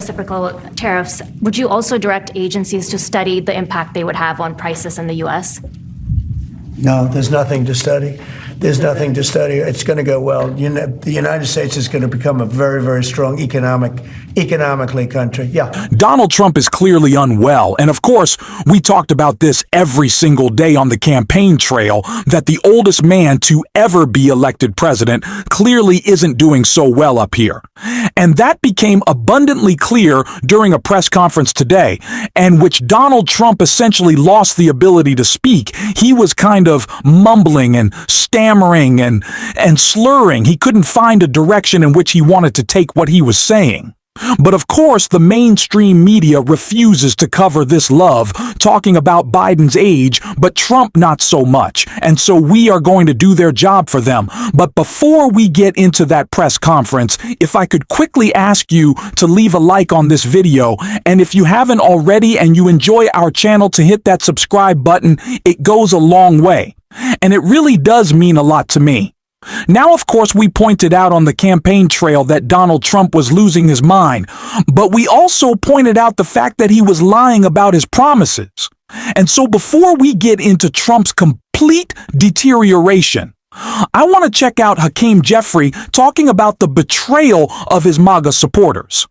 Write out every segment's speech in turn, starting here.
reciprocal tariffs, would you also direct agencies to study the impact they would have on prices in the U.S.? No, there's nothing to study. There's nothing to study. It's going to go well. The United States is going to become a very, very strong economically country. Yeah. Donald Trump is clearly unwell. And of course, we talked about this every single day on the campaign trail, that the oldest man to ever be elected president clearly isn't doing so well up here. And that became abundantly clear during a press conference today, in which Donald Trump essentially lost the ability to speak. He was kind of mumbling and stammering and slurring. He couldn't find a direction in which he wanted to take what he was saying. But of course, the mainstream media refuses to cover this love, talking about Biden's age, but Trump not so much. And so we are going to do their job for them. But before we get into that press conference, if I could quickly ask you to leave a like on this video, and if you haven't already and you enjoy our channel, to hit that subscribe button. It goes a long way. And it really does mean a lot to me. Now, of course, we pointed out on the campaign trail that Donald Trump was losing his mind, but we also pointed out the fact that he was lying about his promises. And so before we get into Trump's complete deterioration, I want to check out Hakeem Jeffrey talking about the betrayal of his MAGA supporters.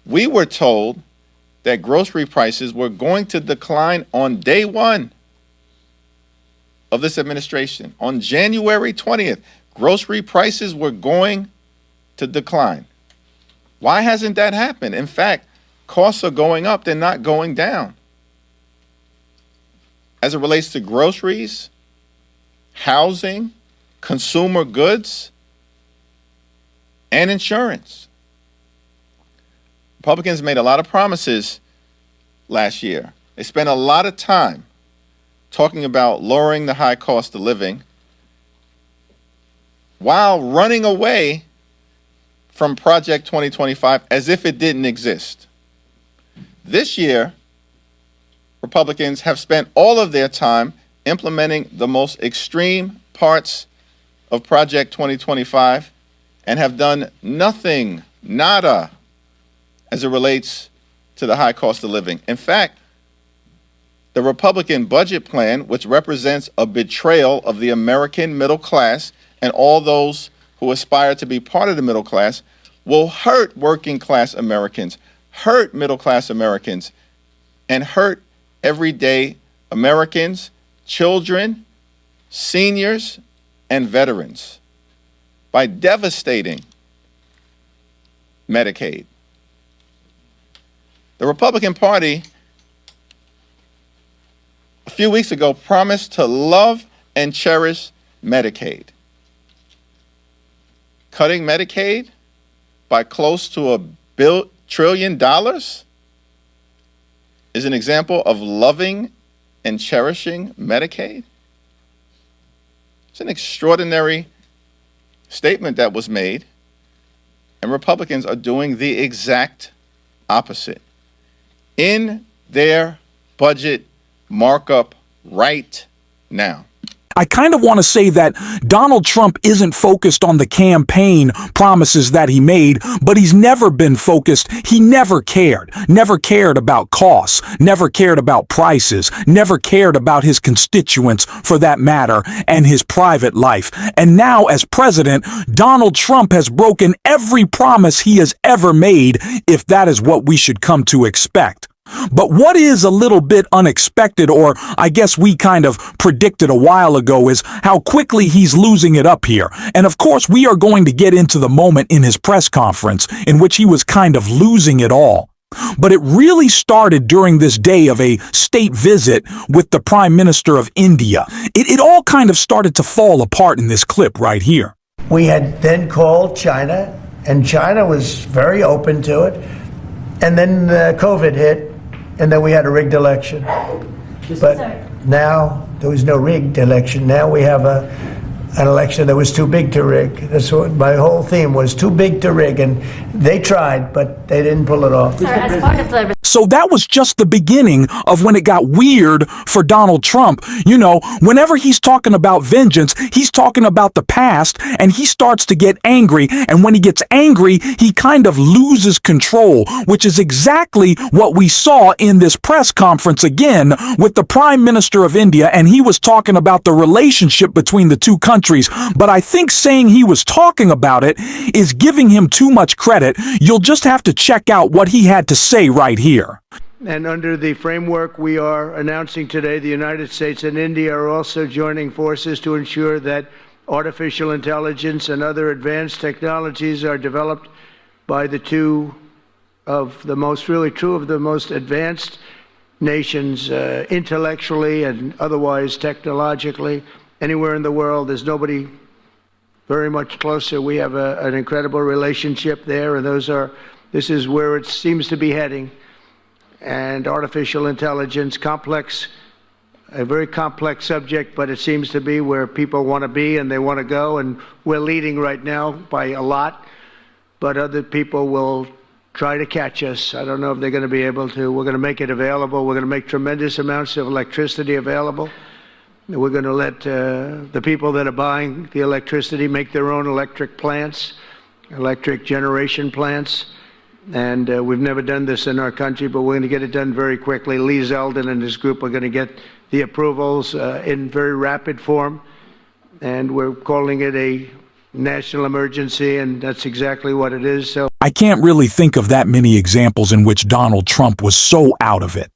We were told that grocery prices were going to decline on day one of this administration. On January 20th, grocery prices were going to decline. Why hasn't that happened? In fact, costs are going up, they're not going down. As it relates to groceries, housing, consumer goods, and insurance. Republicans made a lot of promises last year. They spent a lot of time talking about lowering the high cost of living while running away from Project 2025 as if it didn't exist. This year, Republicans have spent all of their time implementing the most extreme parts of Project 2025 and have done nothing, nada, as it relates to the high cost of living. In fact, the Republican budget plan, which represents a betrayal of the American middle class and all those who aspire to be part of the middle class, will hurt working class Americans, hurt middle class Americans, and hurt everyday Americans, children, seniors, and veterans by devastating Medicaid. The Republican Party a few weeks ago promised to love and cherish Medicaid. Cutting Medicaid by close to $1 trillion is an example of loving and cherishing Medicaid. It's an extraordinary statement that was made, and Republicans are doing the exact opposite. In their budget markup right now. I kind of want to say that Donald Trump isn't focused on the campaign promises that he made, but he's never been focused. He never cared about costs, never cared about prices, never cared about his constituents for that matter, and his private life. And now as president, Donald Trump has broken every promise he has ever made, if that is what we should come to expect. But what is a little bit unexpected, or I guess we kind of predicted a while ago, is how quickly he's losing it up here. And of course, we are going to get into the moment in his press conference in which he was kind of losing it all. But it really started during this day of a state visit with the Prime Minister of India. It all kind of started to fall apart in this clip right here. We had then called China, and China was very open to it. And then COVID hit. And then we had a rigged election. But now there was no rigged election. Now we have an election that was too big to rig. That's what my whole theme was, too big to rig. And they tried, but they didn't pull it off. Sir, as part of the So that was just the beginning of when it got weird for Donald Trump. You know, whenever he's talking about vengeance, he's talking about the past, and he starts to get angry. And when he gets angry, he kind of loses control, which is exactly what we saw in this press conference again with the Prime Minister of India. And he was talking about the relationship between the two countries. But I think saying he was talking about it is giving him too much credit. You'll just have to check out what he had to say right here. And under the framework we are announcing today, the United States and India are also joining forces to ensure that artificial intelligence and other advanced technologies are developed by the two of the most, really two of the most advanced nations, intellectually and otherwise technologically. Anywhere in the world, there's nobody very much closer. We have an incredible relationship there, and this is where it seems to be heading. And artificial intelligence, a very complex subject, but it seems to be where people want to be and they want to go, and we're leading right now by a lot, but other people will try to catch us. I don't know if they're going to be able to. We're going to make it available. We're going to make tremendous amounts of electricity available. We're going to let the people that are buying the electricity make their own electric plants, electric generation plants. And we've never done this in our country, but we're going to get it done very quickly. Lee Zeldin and his group are going to get the approvals in very rapid form. And we're calling it a national emergency, and that's exactly what it is. So I can't really think of that many examples in which Donald Trump was so out of it.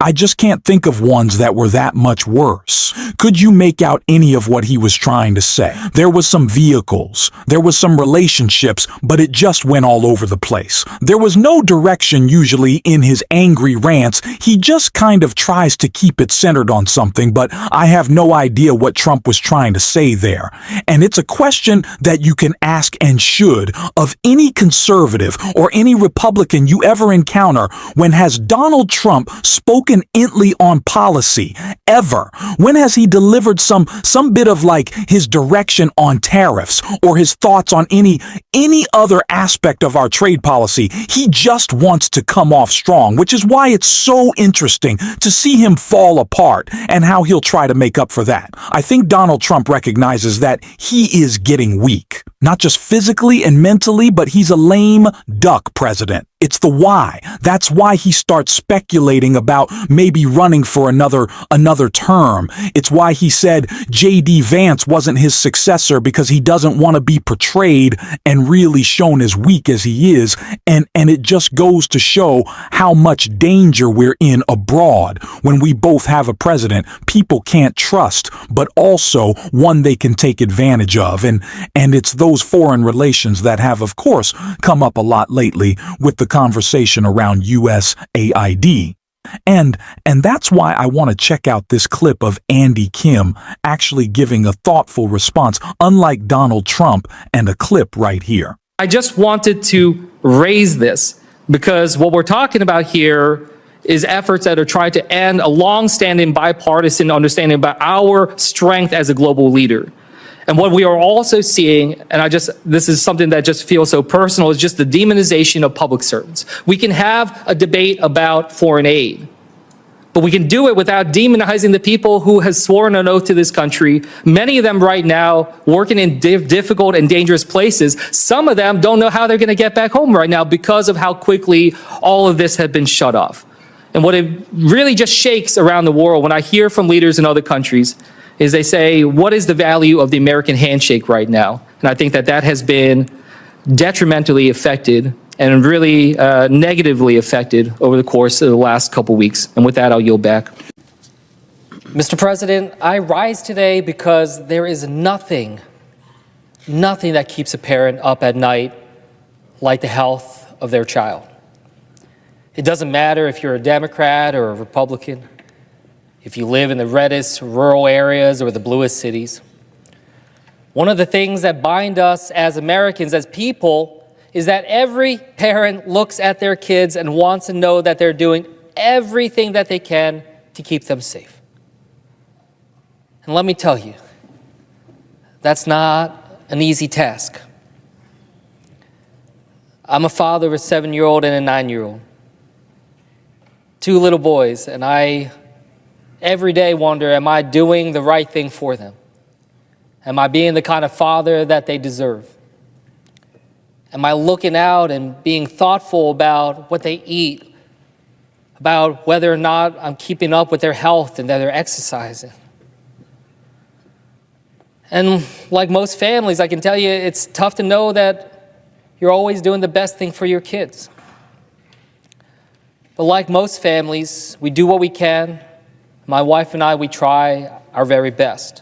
I just can't think of ones that were that much worse. Could you make out any of what he was trying to say? There was some vehicles, there was some relationships, but it just went all over the place. There was no direction usually in his angry rants. He just kind of tries to keep it centered on something, but I have no idea what Trump was trying to say there. And it's a question that you can ask and should of any conservative or any Republican you ever encounter. When has Donald Trump spoken intently on policy ever? When has he delivered some bit of like his direction on tariffs or his thoughts on any other aspect of our trade policy? He just wants to come off strong, which is why it's so interesting to see him fall apart and how he'll try to make up for that. I think Donald Trump recognizes that he is getting weak, not just physically and mentally, but he's a lame duck president. It's the why. That's why he starts speculating about maybe running for another term. It's why he said J.D. Vance wasn't his successor, because he doesn't want to be portrayed and really shown as weak as he is. And it just goes to show how much danger we're in abroad when we both have a president people can't trust, but also one they can take advantage of. And it's those foreign relations that have, of course, come up a lot lately with the conversation around USAID. And that's why I want to check out this clip of Andy Kim actually giving a thoughtful response, unlike Donald Trump, and a clip right here. I just wanted to raise this because what we're talking about here is efforts that are trying to end a long-standing bipartisan understanding about our strength as a global leader. And what we are also seeing, and this is something that just feels so personal, is just the demonization of public servants. We can have a debate about foreign aid, but we can do it without demonizing the people who have sworn an oath to this country. Many of them right now working in difficult and dangerous places. Some of them don't know how they're going to get back home right now because of how quickly all of this had been shut off. And what it really just shakes around the world when I hear from leaders in other countries is they say, what is the value of the American handshake right now? And I think that has been detrimentally affected and really negatively affected over the course of the last couple weeks. And with that, I'll yield back. Mr. President, I rise today because there is nothing that keeps a parent up at night like the health of their child. It doesn't matter if you're a Democrat or a Republican, if you live in the reddest rural areas or the bluest cities. One of the things that bind us as Americans, as people, is that every parent looks at their kids and wants to know that they're doing everything that they can to keep them safe. And let me tell you, That's not an easy task. I'm a father of a 7-year-old and a 9-year-old. 2 little boys, and I every day wonder, am I doing the right thing for them? Am I being the kind of father that they deserve? Am I looking out and being thoughtful about what they eat, about whether or not I'm keeping up with their health and that they're exercising? And like most families, I can tell you it's tough to know that you're always doing the best thing for your kids. But like most families, we do what we can. My wife and I, we try our very best.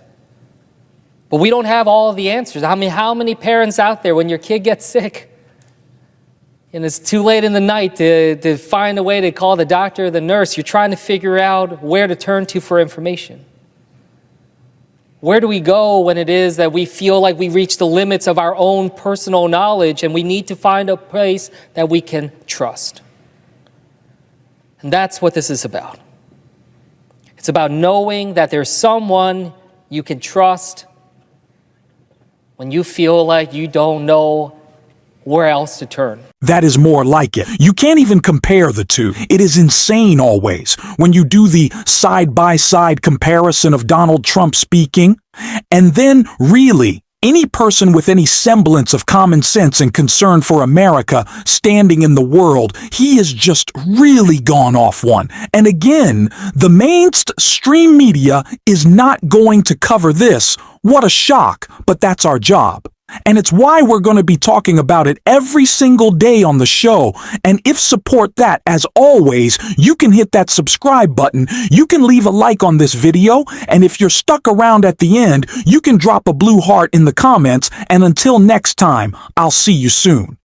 But we don't have all of the answers. I mean, how many parents out there, when your kid gets sick and it's too late in the night to find a way to call the doctor or the nurse, you're trying to figure out where to turn to for information? Where do we go when it is that we feel like we reach the limits of our own personal knowledge and we need to find a place that we can trust? And that's what this is about. It's about knowing that there's someone you can trust when you feel like you don't know where else to turn. That is more like it. You can't even compare the two. It is insane always when you do the side-by-side comparison of Donald Trump speaking, and then really any person with any semblance of common sense and concern for America standing in the world, he has just really gone off one. And again, the mainstream media is not going to cover this. What a shock, but that's our job. And it's why we're going to be talking about it every single day on the show. And if support that, as always, you can hit that subscribe button, you can leave a like on this video, and if you're stuck around at the end, you can drop a blue heart in the comments, and until next time, I'll see you soon.